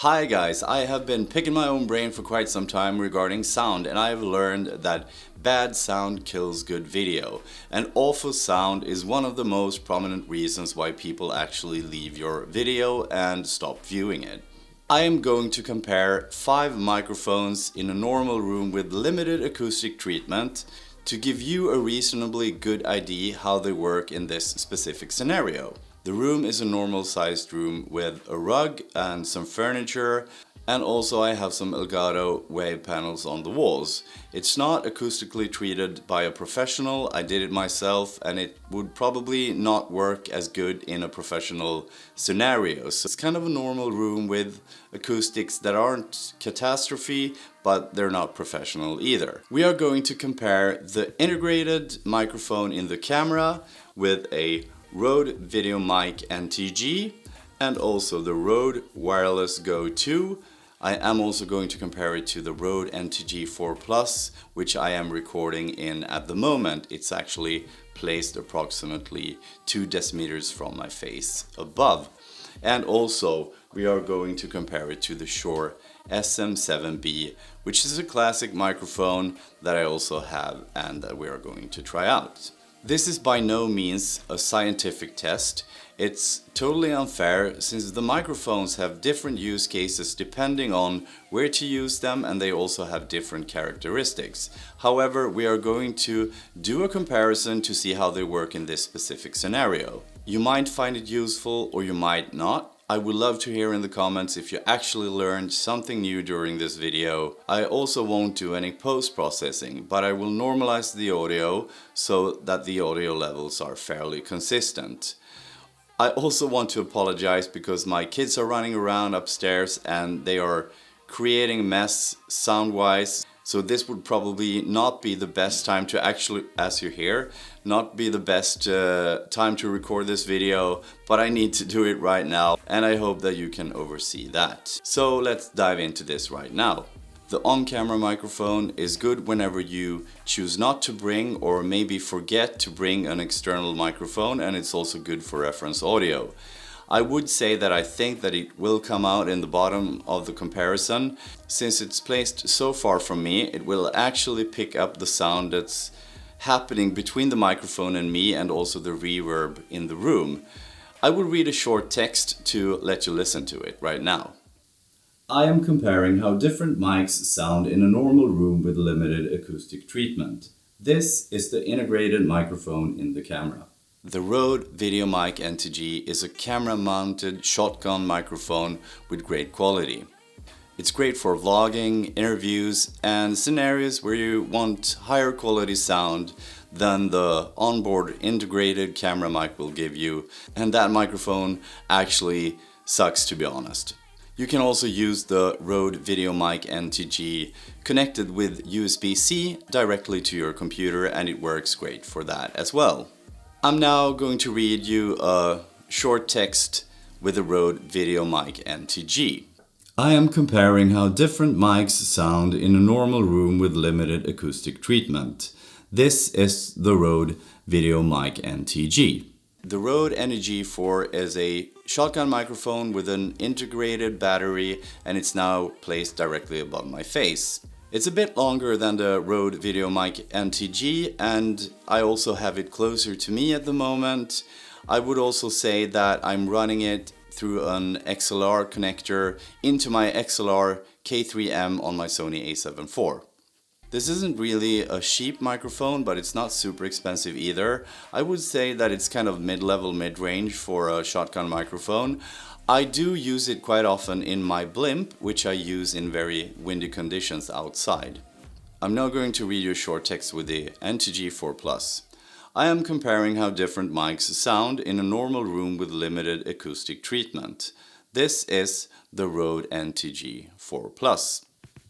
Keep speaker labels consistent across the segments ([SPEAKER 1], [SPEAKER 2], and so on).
[SPEAKER 1] Hi guys, I have been picking my own brain for quite some time regarding sound, and I have learned that bad sound kills good video. And awful sound is one of the most prominent reasons why people actually leave your video and stop viewing it. I am going to compare 5 microphones in a normal room with limited acoustic treatment to give you a reasonably good idea how they work in this specific scenario. The room is a normal sized room with a rug and some furniture, and also I have some Elgato wave panels on the walls. It's not acoustically treated by a professional, I did it myself, and it would probably not work as good in a professional scenario. So it's kind of a normal room with acoustics that aren't catastrophe, but they're not professional either. We are going to compare the integrated microphone in the camera with a Rode VideoMic NTG and also the Rode Wireless Go 2. I am also going to compare it to the Rode NTG 4 Plus, which I am recording in at the moment. It's actually placed approximately 2 decimeters from my face above. And also we are going to compare it to the Shure SM7B, which is a classic microphone that I also have and that we are going to try out. This is by no means a scientific test. It's totally unfair since the microphones have different use cases depending on where to use them, and they also have different characteristics. However, we are going to do a comparison to see how they work in this specific scenario. You might find it useful or you might not. I would love to hear in the comments if you actually learned something new during this video. I also won't do any post-processing, but I will normalize the audio so that the audio levels are fairly consistent. I also want to apologize because my kids are running around upstairs and they are creating a mess sound-wise. So this would probably not be the best time to actually, as you hear, not be the best time to record this video, but I need to do it right now and I hope that you can oversee that. So let's dive into this right now. The on-camera microphone is good whenever you choose not to bring or maybe forget to bring an external microphone, and it's also good for reference audio. I would say that I think that it will come out in the bottom of the comparison. Since it's placed so far from me, it will actually pick up the sound that's happening between the microphone and me and also the reverb in the room. I will read a short text to let you listen to it right now. I am comparing how different mics sound in a normal room with limited acoustic treatment. This is the integrated microphone in the camera. The Rode VideoMic NTG is a camera-mounted shotgun microphone with great quality. It's great for vlogging, interviews, and scenarios where you want higher quality sound than the onboard integrated camera mic will give you, and that microphone actually sucks, to be honest. You can also use the Rode VideoMic NTG connected with USB-C directly to your computer, and it works great for that as well. I'm now going to read you a short text with the Rode VideoMic NTG. I am comparing how different mics sound in a normal room with limited acoustic treatment. This is the Rode VideoMic NTG. The Rode NTG 4 is a shotgun microphone with an integrated battery, and it's now placed directly above my face. It's a bit longer than the Rode VideoMic NTG, and I also have it closer to me at the moment. I would also say that I'm running it through an XLR connector into my XLR K3M on my Sony a7 IV. This isn't really a cheap microphone, but it's not super expensive either. I would say that it's kind of mid-level, mid-range for a shotgun microphone. I do use it quite often in my blimp, which I use in very windy conditions outside. I'm now going to read you a short text with the NTG 4 Plus. I am comparing how different mics sound in a normal room with limited acoustic treatment. This is the Rode NTG 4 Plus.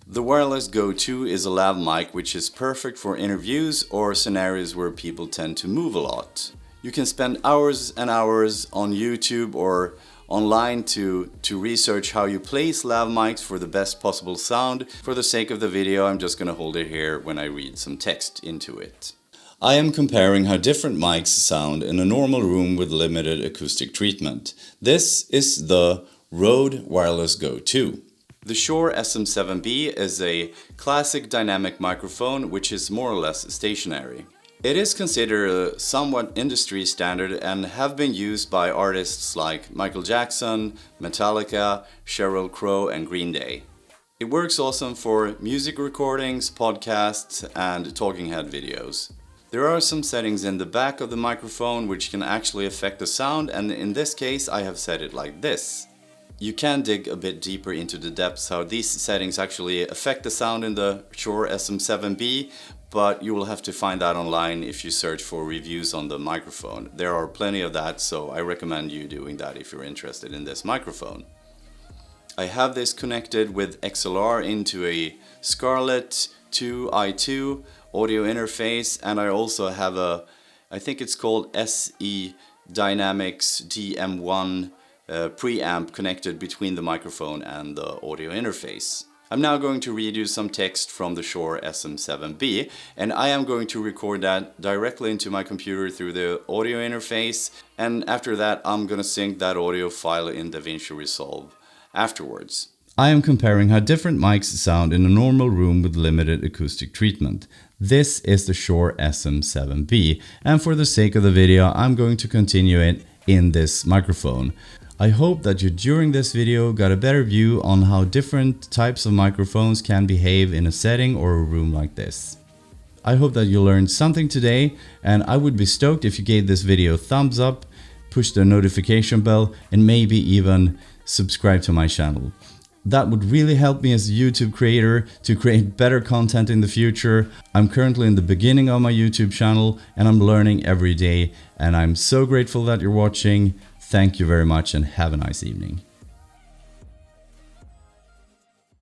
[SPEAKER 1] The Wireless Go 2 is a lav mic which is perfect for interviews or scenarios where people tend to move a lot. You can spend hours and hours on YouTube or online to research how you place lav mics for the best possible sound. For the sake of the video, I'm just gonna hold it here when I read some text into it. I am comparing how different mics sound in a normal room with limited acoustic treatment. This is the Rode Wireless Go 2. The Shure SM7B is a classic dynamic microphone which is more or less stationary. It is considered a somewhat industry standard and have been used by artists like Michael Jackson, Metallica, Sheryl Crow and Green Day. It works awesome for music recordings, podcasts and talking head videos. There are some settings in the back of the microphone which can actually affect the sound, and in this case I have set it like this. You can dig a bit deeper into the depths how these settings actually affect the sound in the Shure SM7B, but you will have to find that online if you search for reviews on the microphone. There are plenty of that, so I recommend you doing that if you're interested in this microphone. I have this connected with XLR into a Scarlett 2i2 audio interface, and I also have I think it's called SE Dynamics DM1 preamp connected between the microphone and the audio interface. I'm now going to read you some text from the Shure SM7B, and I am going to record that directly into my computer through the audio interface, and after that I'm gonna sync that audio file in DaVinci Resolve afterwards. I am comparing how different mics sound in a normal room with limited acoustic treatment. This is the Shure SM7B, and for the sake of the video I'm going to continue it in this microphone. I hope that you during this video got a better view on how different types of microphones can behave in a setting or a room like this. I hope that you learned something today, and I would be stoked if you gave this video a thumbs up, push the notification bell and maybe even subscribe to my channel. That would really help me as a YouTube creator to create better content in the future. I'm currently in the beginning of my YouTube channel and I'm learning every day, and I'm so grateful that you're watching. Thank you very much and have a nice evening.